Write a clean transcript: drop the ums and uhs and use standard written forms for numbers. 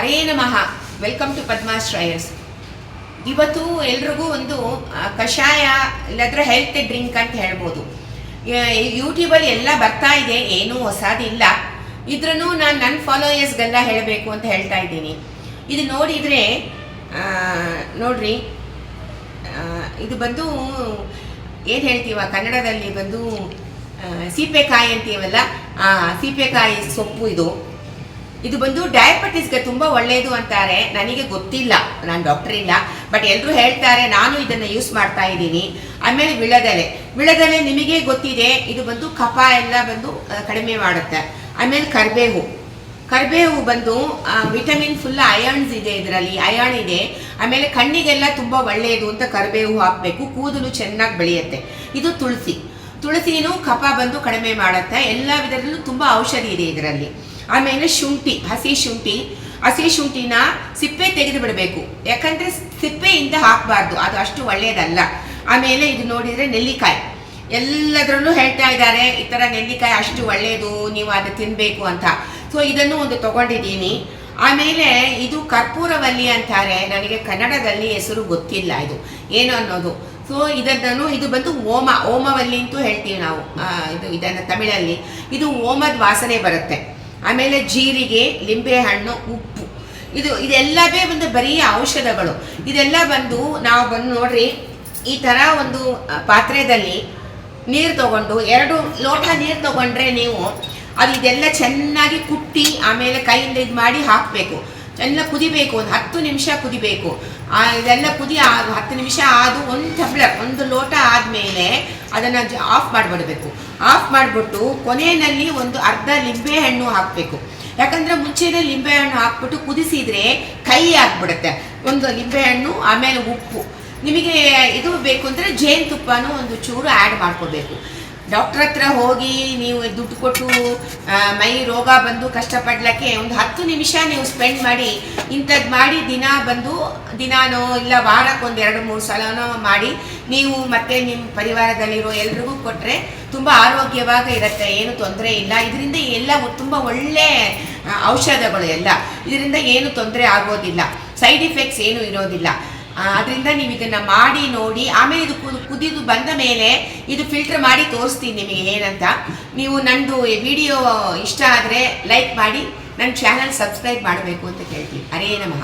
ಹರೇ ನಮಃ. Welcome to Padmashrayas. ಇವತ್ತು ಎಲ್ರಿಗೂ ಒಂದು ಕಷಾಯ ಇಲ್ಲಾಂದ್ರೆ ಹೆಲ್ತ್ ಡ್ರಿಂಕ್ ಅಂತ ಹೇಳ್ಬೋದು. ಯೂಟ್ಯೂಬಲ್ಲಿ ಎಲ್ಲ ಬರ್ತಾ ಇದೆ, ಏನೂ ಹೊಸದಿಲ್ಲ. ಇದ್ರೂ ನಾನು ನನ್ನ ಫಾಲೋಯರ್ಸ್ಗೆಲ್ಲ ಹೇಳಬೇಕು ಅಂತ ಹೇಳ್ತಾ ಇದ್ದೀನಿ. ಇದು ನೋಡಿದರೆ ನೋಡ್ರಿ, ಇದು ಬಂದು ಏನು ಹೇಳ್ತೀವ ಕನ್ನಡದಲ್ಲಿ ಬಂದು ಸೀಪೆಕಾಯಿ ಅಂತೀವಲ್ಲ, ಸೀಪೆಕಾಯಿ ಸೊಪ್ಪು. ಇದು ಬಂದು ಡಯಾಬಿಟಿಸ್ಗೆ ತುಂಬ ಒಳ್ಳೆಯದು ಅಂತಾರೆ. ನನಗೆ ಗೊತ್ತಿಲ್ಲ, ನಾನು ಡಾಕ್ಟರ್ ಇಲ್ಲ, ಬಟ್ ಎಲ್ಲರೂ ಹೇಳ್ತಾರೆ. ನಾನು ಇದನ್ನು ಯೂಸ್ ಮಾಡ್ತಾ ಇದ್ದೀನಿ. ಆಮೇಲೆ ವಿಳದೆಲೆ ನಿಮಗೆ ಗೊತ್ತಿದೆ, ಇದು ಬಂದು ಕಫ ಎಲ್ಲ ಬಂದು ಕಡಿಮೆ ಮಾಡುತ್ತೆ. ಆಮೇಲೆ ಕರಿಬೇವು ಬಂದು ವಿಟಮಿನ್ ಫುಲ್ ಅಯಾನ್ಸ್ ಇದೆ, ಇದರಲ್ಲಿ ಅಯಾನ್ ಇದೆ. ಆಮೇಲೆ ಕಣ್ಣಿಗೆಲ್ಲ ತುಂಬ ಒಳ್ಳೆಯದು ಅಂತ ಕರಿಬೇವು ಹಾಕಬೇಕು, ಕೂದಲು ಚೆನ್ನಾಗಿ ಬೆಳೆಯುತ್ತೆ. ಇದು ತುಳಸಿನೂ ಕಫ ಬಂದು ಕಡಿಮೆ ಮಾಡುತ್ತೆ. ಎಲ್ಲ ವಿಧದಲ್ಲೂ ತುಂಬ ಔಷಧಿ ಇದೆ ಇದರಲ್ಲಿ. ಆಮೇಲೆ ಹಸಿ ಶುಂಠಿನ ಸಿಪ್ಪೆ ತೆಗೆದು ಬಿಡಬೇಕು, ಯಾಕಂದರೆ ಸಿಪ್ಪೆಯಿಂದ ಹಾಕಬಾರ್ದು, ಅದು ಅಷ್ಟು ಒಳ್ಳೆಯದಲ್ಲ. ಆಮೇಲೆ ಇದು ನೋಡಿದರೆ ನೆಲ್ಲಿಕಾಯಿ, ಎಲ್ಲದರಲ್ಲೂ ಹೇಳ್ತಾ ಇದ್ದಾರೆ ಈ ಥರ ನೆಲ್ಲಿಕಾಯಿ ಅಷ್ಟು ಒಳ್ಳೆಯದು, ನೀವು ಅದು ತಿನ್ನಬೇಕು ಅಂತ. ಸೊ ಇದನ್ನು ಒಂದು ತಗೊಂಡಿದ್ದೀನಿ. ಆಮೇಲೆ ಇದು ಕರ್ಪೂರವಲ್ಲಿ ಅಂತಾರೆ, ನನಗೆ ಕನ್ನಡದಲ್ಲಿ ಹೆಸರು ಗೊತ್ತಿಲ್ಲ ಇದು ಏನು ಅನ್ನೋದು. ಸೊ ಇದು ಬಂದು ಓಮವಲ್ಲಿ ಅಂತೂ ಹೇಳ್ತೀವಿ ನಾವು, ಇದನ್ನು ತಮಿಳಲ್ಲಿ. ಇದು ಓಮದ ವಾಸನೆ ಬರುತ್ತೆ. ಆಮೇಲೆ ಜೀರಿಗೆ, ಲಿಂಬೆಹಣ್ಣು, ಉಪ್ಪು, ಇದೆಲ್ಲವೇ ಒಂದು ಬರೀ ಔಷಧಗಳು. ಇದೆಲ್ಲ ಬಂದು ನಾವು ನೋಡ್ರಿ, ಈ ಥರ ಒಂದು ಪಾತ್ರೆಯಲ್ಲಿ ನೀರು ತಗೊಂಡು 2 ಲೋಟ ನೀರು ತಗೊಂಡ್ರೆ ನೀವು ಇದೆಲ್ಲ ಚೆನ್ನಾಗಿ ಕುಟ್ಟಿ ಆಮೇಲೆ ಕೈಯಿಂದ ಇದು ಮಾಡಿ ಹಾಕಬೇಕು. ಚೆನ್ನಾಗಿ ಕುದಿಬೇಕು, ಒಂದು 10 ನಿಮಿಷ ಕುದಿಬೇಕು. ಇದೆಲ್ಲ 10 ನಿಮಿಷ ಆದು ಒಂದು ಲೋಟ ಆದಮೇಲೆ ಅದನ್ನು ಆಫ್ ಮಾಡಿಬಿಡಬೇಕು. ಆಫ್ ಮಾಡಿಬಿಟ್ಟು ಕೊನೆಯಲ್ಲಿ ಒಂದು ಅರ್ಧ ಲಿಂಬೆಹಣ್ಣು ಹಾಕಬೇಕು. ಯಾಕಂದರೆ ಮುಂಚೆನೇ ಲಿಂಬೆಹಣ್ಣು ಹಾಕ್ಬಿಟ್ಟು ಕುದಿಸಿದರೆ ಕೈ ಆಗಿಬಿಡುತ್ತೆ. ಒಂದು ಲಿಂಬೆಹಣ್ಣು, ಆಮೇಲೆ ಉಪ್ಪು, ನಿಮಗೆ ಇದು ಬೇಕು ಅಂದರೆ ಜೇನುತುಪ್ಪನೂ ಒಂದು ಚೂರು ಆ್ಯಡ್ ಮಾಡ್ಕೋಬೇಕು. ಡಾಕ್ಟ್ರ್ ಹತ್ರ ಹೋಗಿ ನೀವು ದುಡ್ಡು ಕೊಟ್ಟು ಮೈ ರೋಗ ಬಂದು ಕಷ್ಟಪಡ್ಲಿಕ್ಕೆ ಒಂದು 10 ನಿಮಿಷ ನೀವು ಸ್ಪೆಂಡ್ ಮಾಡಿ ಇಂಥದ್ದು ಮಾಡಿ ದಿನಾನೋ ಇಲ್ಲ ವಾರಕ್ಕೆ ಒಂದು 2-3 ಸಲನೋ ಮಾಡಿ ನೀವು ಮತ್ತೆ ನಿಮ್ಮ ಪರಿವಾರದಲ್ಲಿರೋ ಎಲ್ರಿಗೂ ಕೊಟ್ಟರೆ ತುಂಬ ಆರೋಗ್ಯವಾಗಿ ಇರುತ್ತೆ, ಏನು ತೊಂದರೆ ಇಲ್ಲ. ಇದರಿಂದ ಎಲ್ಲ ತುಂಬ ಒಳ್ಳೆ ಔಷಧಗಳು ಎಲ್ಲ, ಇದರಿಂದ ಏನು ತೊಂದರೆ ಆಗೋದಿಲ್ಲ, ಸೈಡ್ ಎಫೆಕ್ಟ್ಸ್ ಏನೂ ಇರೋದಿಲ್ಲ. ಅದರಿಂದ ನೀವು ಇದನ್ನು ಮಾಡಿ ನೋಡಿ. ಆಮೇಲೆ ಇದು ಕುದಿದು ಬಂದ ಮೇಲೆ ಇದು ಫಿಲ್ಟರ್ ಮಾಡಿ ತೋರಿಸ್ತೀನಿ ನಿಮಗೆ ಏನಂತ. ನೀವು ನಂದು ವಿಡಿಯೋ ಇಷ್ಟ ಆದರೆ ಲೈಕ್ ಮಾಡಿ, ನನ್ನ ಚಾನಲ್ ಸಬ್ಸ್ಕ್ರೈಬ್ ಮಾಡಬೇಕು ಅಂತ ಕೇಳ್ತೀನಿ. ಹರೇ ನಮಃ.